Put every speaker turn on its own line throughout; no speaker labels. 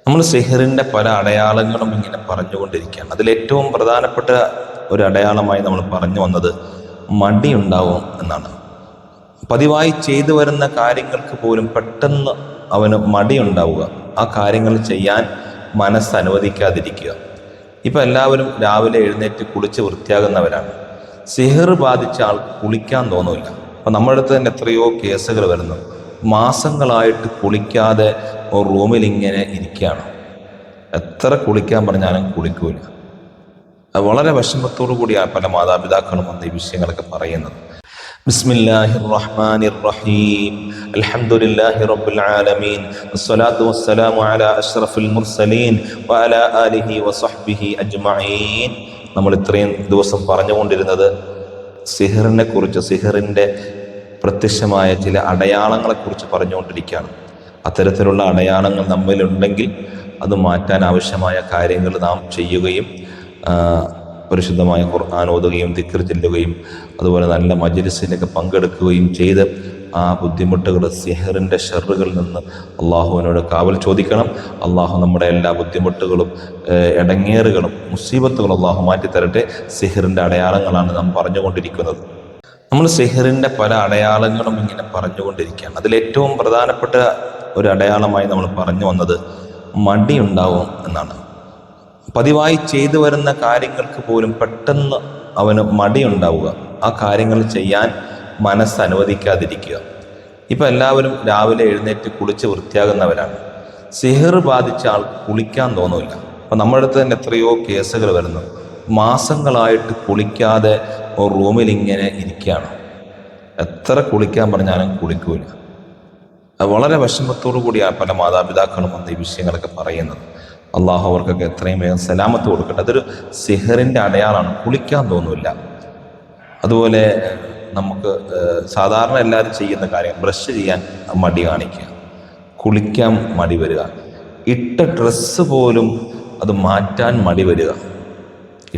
നമ്മൾ സിഹറിൻ്റെ പല അടയാളങ്ങളും ഇങ്ങനെ പറഞ്ഞുകൊണ്ടിരിക്കുകയാണ്. അതിലേറ്റവും പ്രധാനപ്പെട്ട ഒരു അടയാളമായി നമ്മൾ പറഞ്ഞു വന്നത് മടി ഉണ്ടാവും എന്നാണ്. പതിവായി ചെയ്തു വരുന്ന കാര്യങ്ങൾക്ക് പോലും പെട്ടെന്ന് അവന് മടി ഉണ്ടാവുക, ആ കാര്യങ്ങൾ ചെയ്യാൻ മനസ്സ് അനുവദിക്കാതിരിക്കുക. ഇപ്പം എല്ലാവരും രാവിലെ എഴുന്നേറ്റ് കുളിച്ച് വൃത്തിയാകുന്നവരാണ്. സിഹർ ബാധിച്ച ആൾക്ക് കുളിക്കാൻ തോന്നില്ല. അപ്പം നമ്മുടെ അടുത്ത് തന്നെ എത്രയോ കേസുകൾ വരുന്നു. മാസങ്ങളായിട്ട് കുളിക്കാതെ റൂമിൽ ഇങ്ങനെ ഇരിക്കുകയാണ്. എത്ര കുളിക്കാൻ പറഞ്ഞാലും കുളിക്കൂല. വളരെ വിഷമത്തോടു കൂടിയാണ് പല മാതാപിതാക്കളും വന്ന് ഈ വിഷയങ്ങളൊക്കെ പറയുന്നത്. ബിസ്മില്ലാഹിർ റഹ്മാനിർ റഹീം. അൽഹംദുലില്ലാഹി റബ്ബിൽ ആലമീൻ. വസ്സലാത്തു വസ്സലാമു അലാ അഷ്റഫിൽ മുർസലീൻ വഅലാ ആലിഹി വസഹ്ബിഹി അജ്മഈൻ. നമ്മൾ ഇത്രയും ദിവസം പറഞ്ഞുകൊണ്ടിരുന്നത് സിഹറിനെ കുറിച്ച്, സിഹറിൻ്റെ പ്രത്യക്ഷമായ ചില അടയാളങ്ങളെക്കുറിച്ച് പറഞ്ഞുകൊണ്ടിരിക്കുകയാണ്. അത്തരത്തിലുള്ള അടയാളങ്ങൾ നമ്മിലുണ്ടെങ്കിൽ അത് മാറ്റാൻ ആവശ്യമായ കാര്യങ്ങൾ നാം ചെയ്യുകയും പരിശുദ്ധമായ ഖുർആൻ ഓതുകയും ദിക്ർ ചെല്ലുകയും അതുപോലെ നല്ല മജ്‌ലിസിലൊക്കെ പങ്കെടുക്കുകയും ചെയ്ത് ആ ബുദ്ധിമുട്ടുകൾ, സിഹറിൻ്റെ ഷർറുകളിൽ നിന്ന് അള്ളാഹുവിനോട് കാവൽ ചോദിക്കണം. അള്ളാഹു നമ്മുടെ എല്ലാ ബുദ്ധിമുട്ടുകളും ഇടങ്ങേറുകളും മുസീബത്തുകളും അള്ളാഹു മാറ്റിത്തരട്ടെ. സിഹറിൻ്റെ അടയാളങ്ങളാണ് നാം പറഞ്ഞുകൊണ്ടിരിക്കുന്നത്. നമ്മൾ സിഹറിൻ്റെ പല അടയാളങ്ങളും ഇങ്ങനെ പറഞ്ഞുകൊണ്ടിരിക്കുകയാണ്. അതിലേറ്റവും പ്രധാനപ്പെട്ട ഒരു അടയാളമായി നമ്മൾ പറഞ്ഞു വന്നത് മടി ഉണ്ടാവും എന്നാണ്. പതിവായി ചെയ്തു വരുന്ന കാര്യങ്ങൾക്ക് പോലും പെട്ടെന്ന് അവന് മടി ഉണ്ടാവുക, ആ കാര്യങ്ങൾ ചെയ്യാൻ മനസ്സ് അനുവദിക്കാതിരിക്കുക. ഇപ്പം എല്ലാവരും രാവിലെ എഴുന്നേറ്റ് കുളിച്ച് വൃത്തിയാകുന്നവരാണ്. സിഹർ ബാധിച്ച ആൾക്ക് കുളിക്കാൻ തോന്നില്ല. അപ്പം നമ്മുടെ അടുത്ത് തന്നെ എത്രയോ കേസുകൾ വരുന്നു. മാസങ്ങളായിട്ട് കുളിക്കാതെ റൂമിൽ ഇങ്ങനെ ഇരിക്കുകയാണ്. എത്ര കുളിക്കാൻ പറഞ്ഞാലും കുളിക്കൂല. വളരെ വിഷമത്തോടു കൂടിയാണ് പല മാതാപിതാക്കളും വന്ന് ഈ വിഷയങ്ങളൊക്കെ പറയുന്നത്. അള്ളാഹു അവർക്കൊക്കെ എത്രയും വേഗം സലാമത്ത് കൊടുക്കട്ടെ. അതൊരു സിഹറിൻ്റെ അടയാളമാണ്. കുളിക്കാൻ തോന്നില്ല. അതുപോലെ നമുക്ക് സാധാരണ എല്ലാവരും ചെയ്യുന്ന കാര്യം ബ്രഷ് ചെയ്യാൻ മടി കാണിക്കുക, കുളിക്കാൻ മടി വരിക, ഇട്ട ഡ്രസ്സ് പോലും അത് മാറ്റാൻ മടി വരിക.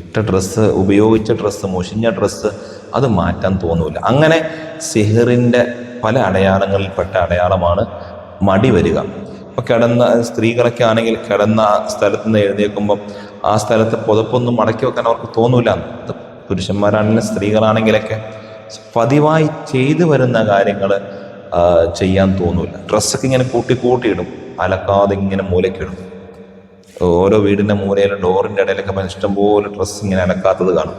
ഇട്ട ഡ്രസ്സ്, ഉപയോഗിച്ച ഡ്രസ്സ്, മുഷിഞ്ഞ ഡ്രസ്സ് അത് മാറ്റാൻ തോന്നില്ല. അങ്ങനെ സിഹറിൻ്റെ പല അടയാളങ്ങളിൽപ്പെട്ട അടയാളമാണ് മടി വരിക. ഇപ്പോൾ കിടന്ന സ്ത്രീകളൊക്കെ ആണെങ്കിൽ കിടന്ന സ്ഥലത്ത് നിന്ന് എഴുന്നേൽക്കുമ്പം ആ സ്ഥലത്ത് പുതപ്പൊന്നും മടക്കി വെക്കാൻ അവർക്ക് തോന്നില്ല. പുരുഷന്മാരാണെങ്കിലും സ്ത്രീകളാണെങ്കിലൊക്കെ പതിവായി ചെയ്തു വരുന്ന കാര്യങ്ങൾ ചെയ്യാൻ തോന്നില്ല. ഡ്രസ്സൊക്കെ ഇങ്ങനെ കൂട്ടിയിടും, അലക്കാതെ ഇങ്ങനെ മൂലയ്ക്കിടും. ഓരോ വീടിൻ്റെ മൂലയിലും ഡോറിൻ്റെ ഇടയിലൊക്കെ ഇഷ്ടംപോലെ ഡ്രസ്സ് ഇങ്ങനെ അലക്കാത്തത് കാണും.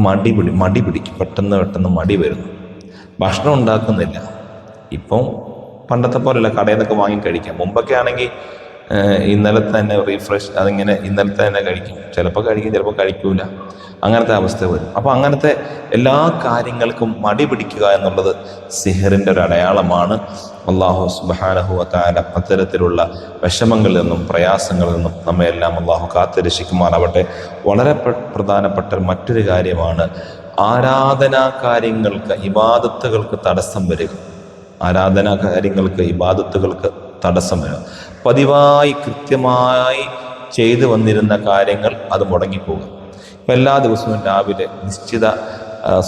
മടി പിടിക്കും, പെട്ടെന്ന് മടി വരുന്നു. ഭക്ഷണം ഉണ്ടാക്കുന്നില്ല. ഇപ്പം പണ്ടത്തെ പോലെയല്ല, കടയിൽ നിന്നൊക്കെ വാങ്ങി കഴിക്കാം. മുമ്പൊക്കെ ആണെങ്കിൽ ഇന്നലെ തന്നെ റീഫ്രഷ്, അതിങ്ങനെ ഇന്നലത്തെ തന്നെ കഴിക്കും. ചിലപ്പോൾ കഴിക്കും, ചിലപ്പോൾ കഴിക്കൂല. അങ്ങനത്തെ അവസ്ഥ വരും. അപ്പോൾ അങ്ങനത്തെ എല്ലാ കാര്യങ്ങൾക്കും മടി പിടിക്കുക എന്നുള്ളത് സിഹറിൻ്റെ ഒരു അടയാളമാണ്. അള്ളാഹു സുബ്ഹാനഹു വ തആല അത്തരത്തിലുള്ള വിഷമങ്ങളിൽ നിന്നും പ്രയാസങ്ങളിൽ നിന്നും നമ്മയെല്ലാം അള്ളാഹു കാത്തുരക്ഷിക്കുമാറാവട്ടെ. വളരെ പ്രധാനപ്പെട്ട മറ്റൊരു കാര്യമാണ് ആരാധനാ കാര്യങ്ങൾക്ക്, ഇബാദത്തുകൾക്ക് തടസ്സം വരിക. ആരാധനാ കാര്യങ്ങൾക്ക്, ഇബാദത്തുകൾക്ക് തടസ്സം വരിക. പതിവായി കൃത്യമായി ചെയ്തു വന്നിരുന്ന കാര്യങ്ങൾ അത് മുടങ്ങിപ്പോകുക. ഇപ്പം എല്ലാ ദിവസവും രാവിലെ നിശ്ചിത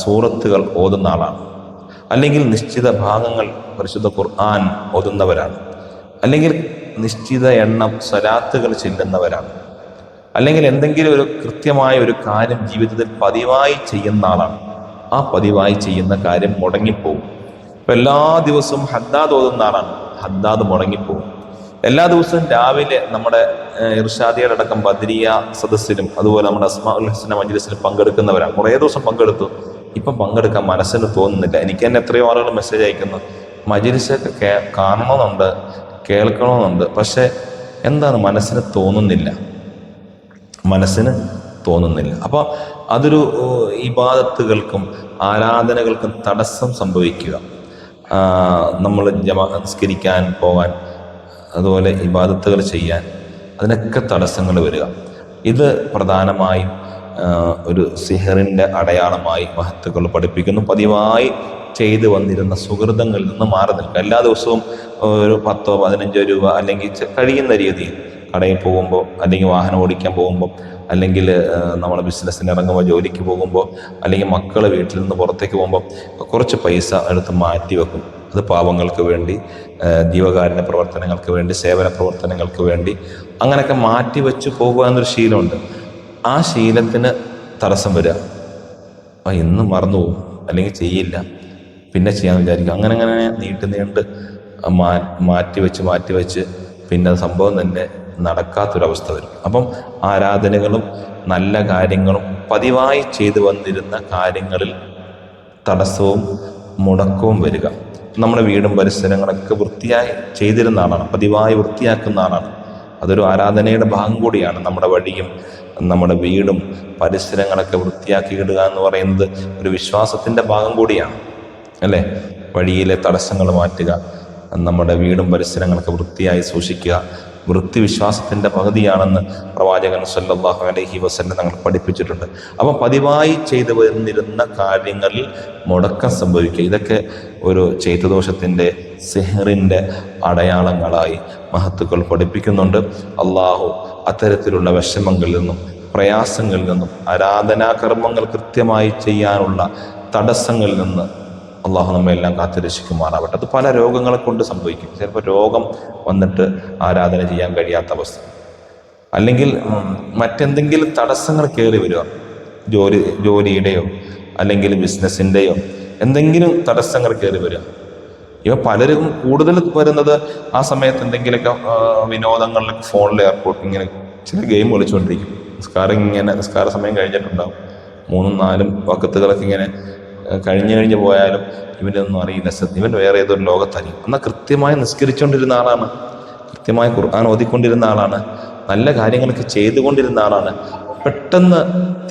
സൂറത്തുകൾ ഓതുന്ന ആളാണ്, അല്ലെങ്കിൽ നിശ്ചിത ഭാഗങ്ങൾ പരിശുദ്ധ ഖുർആൻ ഓതുന്നവരാണ്, അല്ലെങ്കിൽ നിശ്ചിത എണ്ണം സ്വലാത്തുകൾ ചെല്ലുന്നവരാണ്, അല്ലെങ്കിൽ എന്തെങ്കിലും ഒരു കൃത്യമായ ഒരു കാര്യം ജീവിതത്തിൽ പതിവായി ചെയ്യുന്ന ആളാണ്. ആ പതിവായി ചെയ്യുന്ന കാര്യം മുടങ്ങിപ്പോകും. ഇപ്പം എല്ലാ ദിവസവും ഹദ്ദാദ് ഓതുന്ന ആളാണ്, ഹദ്ദാദ് മുടങ്ങിപ്പോകും. എല്ലാ ദിവസവും രാവിലെ നമ്മുടെ ഇർഷാദിയുടെ അടക്കം ബദരിയ സദസ്സിലും അതുപോലെ നമ്മുടെ അസ്മാഉൽ ഹുസ്ന മജ്‌ലിസിലും പങ്കെടുക്കുന്നവരാണ്. കുറേ ദിവസം പങ്കെടുത്തു, ഇപ്പം പങ്കെടുക്കാൻ മനസ്സിന് തോന്നുന്നില്ല. എനിക്ക് തന്നെ എത്രയോ ആളുകൾ മെസ്സേജ് അയക്കുന്നു, മജ്‌ലിസൊക്കെ കാണണമെന്നുണ്ട്, കേൾക്കണമെന്നുണ്ട്, പക്ഷെ എന്താണ് മനസ്സിന് തോന്നുന്നില്ല. അപ്പോൾ അതൊരു ഇബാദത്തുകൾക്കും ആരാധനകൾക്കും തടസ്സം സംഭവിക്കുക. നമ്മൾ നിസ്കരിക്കാൻ പോകാൻ, അതുപോലെ ഇബാദത്തുകൾ ചെയ്യാൻ, അതിനൊക്കെ തടസ്സങ്ങൾ വരിക. ഇത് പ്രധാനമായും ഒരു സിഹറിൻ്റെ അടയാളമായി മഹത്തുക്കൾ പഠിപ്പിക്കുന്നു. പതിവായി ചെയ്തു വന്നിരുന്ന സുഹൃതങ്ങളിൽ നിന്ന് മാറി നിൽക്കുക. എല്ലാ ദിവസവും ഒരു 10-15 രൂപ അല്ലെങ്കിൽ കഴിയുന്ന രീതിയിൽ കടയിൽ പോകുമ്പോൾ, അല്ലെങ്കിൽ വാഹനം ഓടിക്കാൻ പോകുമ്പോൾ, അല്ലെങ്കിൽ നമ്മൾ ബിസിനസ്സിന് ഇറങ്ങുമ്പോൾ, ജോലിക്ക് പോകുമ്പോൾ, അല്ലെങ്കിൽ മക്കൾ വീട്ടിൽ നിന്ന് പുറത്തേക്ക് പോകുമ്പോൾ കുറച്ച് പൈസ എടുത്ത് മാറ്റി വെക്കും. അത് പാവങ്ങൾക്ക് വേണ്ടി, ജീവകാരുണ്യ പ്രവർത്തനങ്ങൾക്ക് വേണ്ടി, സേവന പ്രവർത്തനങ്ങൾക്ക് വേണ്ടി അങ്ങനെയൊക്കെ മാറ്റിവെച്ച് പോകുക എന്നൊരു ശീലമുണ്ട്. ആ ശീലത്തിന് തടസ്സം വരിക, ഇന്ന് മറന്നു പോകും, അല്ലെങ്കിൽ ചെയ്യില്ല, പിന്നെ ചെയ്യാമെന്ന് വിചാരിക്കും. അങ്ങനെ അങ്ങനെ നീണ്ട് മാറ്റിവെച്ച് പിന്നെ സംഭവം തന്നെ നടക്കാത്തൊരവസ്ഥ വരും. അപ്പം ആരാധനകളും നല്ല കാര്യങ്ങളും പതിവായി ചെയ്തു വന്നിരുന്ന കാര്യങ്ങളിൽ തടസ്സവും മുടക്കവും വരിക. നമ്മുടെ വീടും പരിസരങ്ങളൊക്കെ വൃത്തിയായി ചെയ്തിരുന്ന ആളാണ്, പതിവായി വൃത്തിയാക്കുന്ന ആളാണ്. അതൊരു ആരാധനയുടെ ഭാഗം കൂടിയാണ്. നമ്മുടെ വഴിയും നമ്മുടെ വീടും പരിസരങ്ങളൊക്കെ വൃത്തിയാക്കി ഇടുക എന്ന് പറയുന്നത് ഒരു വിശ്വാസത്തിൻ്റെ ഭാഗം കൂടിയാണ്, അല്ലേ? വഴിയിലെ തടസ്സങ്ങൾ മാറ്റുക, നമ്മുടെ വീടും പരിസരങ്ങളൊക്കെ വൃത്തിയായി സൂക്ഷിക്കുക, വൃത്തി വിശ്വാസത്തിൻ്റെ പകുതിയാണെന്ന് പ്രവാചകൻ സല്ലല്ലാഹു അലൈഹി വസല്ലം തങ്ങൾ പഠിപ്പിച്ചിട്ടുണ്ട്. അപ്പം പതിവായി ചെയ്തു വന്നിരുന്ന കാര്യങ്ങളിൽ മുടക്കം സംഭവിക്കുക, ഇതൊക്കെ ഒരു ചൈത്യദോഷത്തിൻ്റെ, സിഹറിൻ്റെ അടയാളങ്ങളായി മഹത്തുക്കൾ പഠിപ്പിക്കുന്നുണ്ട്. അള്ളാഹു അത്തരത്തിലുള്ള വിഷമങ്ങളിൽ നിന്നും പ്രയാസങ്ങളിൽ നിന്നും ആരാധനാകർമ്മങ്ങൾ കൃത്യമായി ചെയ്യാനുള്ള തടസ്സങ്ങളിൽ നിന്ന് അള്ളാഹു നമ്മെല്ലാം കാത്തുരക്ഷിക്കുമാറാവട്ടെ. അത് പല രോഗങ്ങളെ കൊണ്ട് സംഭവിക്കും. ചിലപ്പോൾ രോഗം വന്നിട്ട് ആരാധന ചെയ്യാൻ കഴിയാത്ത അവസ്ഥ, അല്ലെങ്കിൽ മറ്റെന്തെങ്കിലും തടസ്സങ്ങൾ കയറി വരിക, ജോലിയുടെയോ അല്ലെങ്കിൽ ബിസിനസ്സിൻ്റെയോ എന്തെങ്കിലും തടസ്സങ്ങൾ കയറി വരിക. ഇവ പലരും കൂടുതൽ വരുന്നത് ആ സമയത്ത് എന്തെങ്കിലുമൊക്കെ വിനോദങ്ങളിലൊക്കെ ഫോണിൽ എയർപോർട്ട് ഇങ്ങനെ ചില ഗെയിം കളിച്ചുകൊണ്ടിരിക്കും. നിസ്കാര സമയം കഴിഞ്ഞിട്ടുണ്ടാവും, 3-4 വക്കത്തുകളൊക്കെ ഇങ്ങനെ കഴിഞ്ഞു പോയാലും ഇവനൊന്നും അറിയില്ല. ഇവൻ വേറെ ഏതൊരു ലോകത്തായിരിക്കും. എന്നാൽ കൃത്യമായി നിസ്കരിച്ചുകൊണ്ടിരുന്ന ആളാണ്, കൃത്യമായി ഖുർആൻ ഓതിക്കൊണ്ടിരുന്ന ആളാണ്, നല്ല കാര്യങ്ങളൊക്കെ ചെയ്തുകൊണ്ടിരുന്ന ആളാണ്. പെട്ടെന്ന്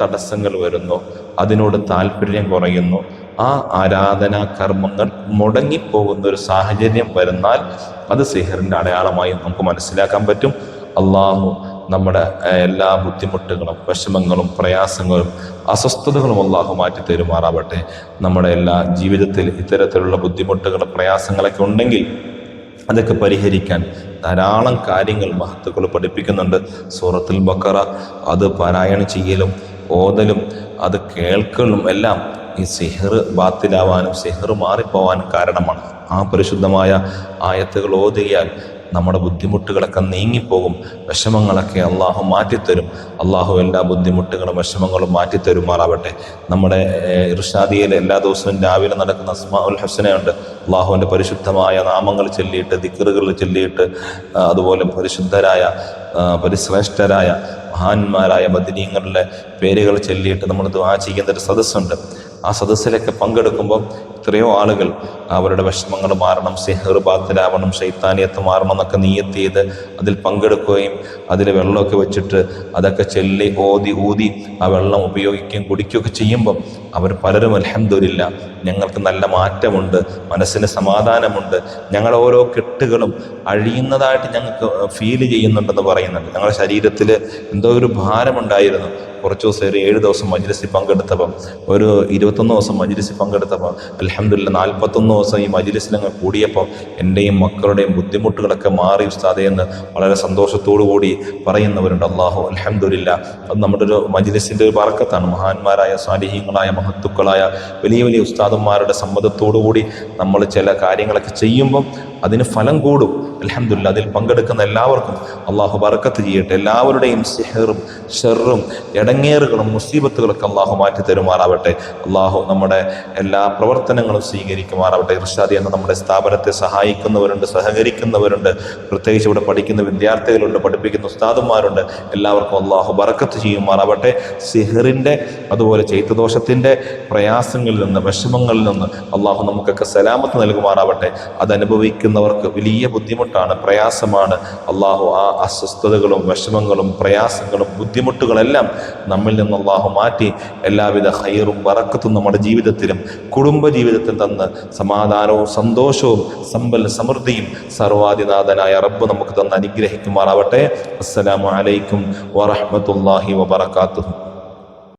തടസ്സങ്ങൾ വരുന്നു, അതിനോട് താല്പര്യം കുറയുന്നു, ആ ആരാധനാ കർമ്മങ്ങൾ മുടങ്ങിപ്പോകുന്ന ഒരു സാഹചര്യം വരുന്നാൽ അത് സിഹറിൻ്റെ അടയാളമായി നമുക്ക് മനസ്സിലാക്കാൻ പറ്റും. അള്ളാഹു നമ്മുടെ എല്ലാ ബുദ്ധിമുട്ടുകളും വിഷമങ്ങളും പ്രയാസങ്ങളും അസ്വസ്ഥതകളും അള്ളാഹു മാറ്റി തരുമാറാവട്ടെ. നമ്മുടെ എല്ലാ ജീവിതത്തിൽ ഇത്തരത്തിലുള്ള ബുദ്ധിമുട്ടുകളും പ്രയാസങ്ങളൊക്കെ ഉണ്ടെങ്കിൽ അതൊക്കെ പരിഹരിക്കാൻ ധാരാളം കാര്യങ്ങൾ മഹത്തുക്കൾ പഠിപ്പിക്കുന്നുണ്ട്. സൂറത്തുൽ ബഖറ അത് പാരായണം ചെയ്യലും ഓതലും അത് കേൾക്കലും എല്ലാം ഈ സിഹർ ബാത്തിലാവാനും സിഹർ മാറിപ്പോവാനും കാരണമാണ്. ആ പരിശുദ്ധമായ ആയത്തുകൾ ഓതിയാൽ നമ്മുടെ ബുദ്ധിമുട്ടുകളൊക്കെ നീങ്ങിപ്പോകും, വിഷമങ്ങളൊക്കെ അള്ളാഹു മാറ്റിത്തരും. അള്ളാഹു എല്ലാ ബുദ്ധിമുട്ടുകളും വിഷമങ്ങളും മാറ്റിത്തരുമാറാവട്ടെ. നമ്മുടെ ഇർഷാദിയയിൽ എല്ലാ ദിവസവും രാവിലെ നടക്കുന്ന അസ്മാഉൽ ഹുസ്നയുണ്ട്. അള്ളാഹുവിൻ്റെ പരിശുദ്ധമായ നാമങ്ങൾ ചൊല്ലിയിട്ട്, ദിക്റുകൾ ചൊല്ലിയിട്ട്, അതുപോലെ പരിശുദ്ധരായ പരിശ്രേഷ്ഠരായ മഹാന്മാരായ ബദരീങ്ങളുടെ പേരുകൾ ചൊല്ലിയിട്ട് നമ്മൾ ദുആ ചെയ്യുന്നൊരു സദസ്സുണ്ട്. ആ സദസ്സിലൊക്കെ പങ്കെടുക്കുമ്പോൾ എത്രയോ ആളുകൾ അവരുടെ വിഷമങ്ങൾ മാറണം, സിഹർ ബാത്തിലാവണം, ശൈത്താനിയത്ത് മാറണം എന്നൊക്കെ നിയ്യത്ത് ചെയ്ത് അതിൽ പങ്കെടുക്കുകയും അതിൽ വെള്ളമൊക്കെ വെച്ചിട്ട് അതൊക്കെ ചൊല്ലി ഊതി ആ വെള്ളം ഉപയോഗിക്കുകയും കുടിക്കുകയൊക്കെ ചെയ്യുമ്പം അവർ പലരും അൽഹംദുലില്ലാ ഞങ്ങൾക്ക് നല്ല മാറ്റമുണ്ട്, മനസ്സിന് സമാധാനമുണ്ട്, ഞങ്ങളുടെ ഓരോ കെട്ടുകളും അഴിയുന്നതായിട്ട് ഞങ്ങൾക്ക് ഫീൽ ചെയ്യുന്നുണ്ടെന്ന് പറയുന്നുണ്ട്. ഞങ്ങളുടെ ശരീരത്തിൽ എന്തോ ഒരു ഭാരമുണ്ടായിരുന്നു. കുറച്ച് ദിവസം ഒരു 7 ദിവസം മജ്‌ലിസിൽ പങ്കെടുത്തപ്പം, ഒരു 21 ദിവസം മജ്‌ലിസിൽ പങ്കെടുത്തപ്പം അൽഹംദുലില്ലാ 41 ദിവസം ഈ മജ്‌ലിസിലങ്ങ് കൂടിയപ്പം എൻ്റെയും മക്കളുടെയും ബുദ്ധിമുട്ടുകളൊക്കെ മാറി ഉസ്താദേ എന്ന് വളരെ സന്തോഷത്തോടു കൂടി പറയുന്നവരുണ്ട്. അല്ലാഹു അൽഹംദുലില്ലാ, അത് നമ്മുടെ ഒരു മജ്‌ലിസിൻ്റെ ഒരു ബറക്കത്താണ്. മഹാന്മാരായ സ്വാലിഹീങ്ങളായ മഹത്തുക്കളായ വലിയ വലിയ ഉസ്താദന്മാരുടെ സമ്മതത്തോടുകൂടി നമ്മൾ ചില കാര്യങ്ങളൊക്കെ ചെയ്യുമ്പം അതിന് ഫലം കൂടും. അൽഹംദുലില്ലാ, അതിൽ പങ്കെടുക്കുന്ന എല്ലാവർക്കും അള്ളാഹു ബറക്കത്ത് ചെയ്യട്ടെ. എല്ലാവരുടെയും സിഹറും ഷർറും ഇടങ്ങേറുകളും മുസീബത്തുകളൊക്കെ അള്ളാഹു മാറ്റി തരുമാറാവട്ടെ. അള്ളാഹു നമ്മുടെ എല്ലാ പ്രവർത്തനങ്ങളും സ്വീകരിക്കുമാറാവട്ടെ. ഇർഷാദി എന്ന നമ്മുടെ സ്ഥാപനത്തെ സഹായിക്കുന്നവരുണ്ട്, സഹകരിക്കുന്നവരുണ്ട്, പ്രത്യേകിച്ച് ഇവിടെ പഠിക്കുന്ന വിദ്യാർത്ഥികളുണ്ട്, പഠിപ്പിക്കുന്ന ഉസ്താദന്മാരുണ്ട്. എല്ലാവർക്കും അള്ളാഹു ബറക്കത്ത് ചെയ്യുമാറാവട്ടെ. സിഹറിൻ്റെ അതുപോലെ ചൈത്യദോഷത്തിൻ്റെ പ്രയാസങ്ങളിൽ നിന്ന്, വിഷമങ്ങളിൽ നിന്ന് അള്ളാഹു നമുക്കൊക്കെ സലാമത്ത് നൽകുമാറാവട്ടെ. അതനുഭവിക്കുന്നവർക്ക് വലിയ ബുദ്ധിമുട്ടാണ്, പ്രയാസമാണ്. അള്ളാഹു ആ അസ്വസ്ഥതകളും വിഷമങ്ങളും പ്രയാസങ്ങളും ബുദ്ധിമുട്ടുകളെല്ലാം നമ്മിൽ നിന്ന് അള്ളാഹു മാറ്റി എല്ലാവിധ ഖൈറും ബറക്കത്തും നമ്മുടെ ജീവിതത്തിലും കുടുംബ ജീവിതത്തിൽ തന്ന് സമാധാനവും സന്തോഷവും സമ്പൽ സമൃദ്ധിയും സർവാധിനാഥനായ റബ്ബ് നമുക്ക് തന്ന് അനുഗ്രഹിക്കുമാറാവട്ടെ. അസ്സലാമു അലൈക്കും വറഹ്മത്തുള്ളാഹി വബറകാതുഹു.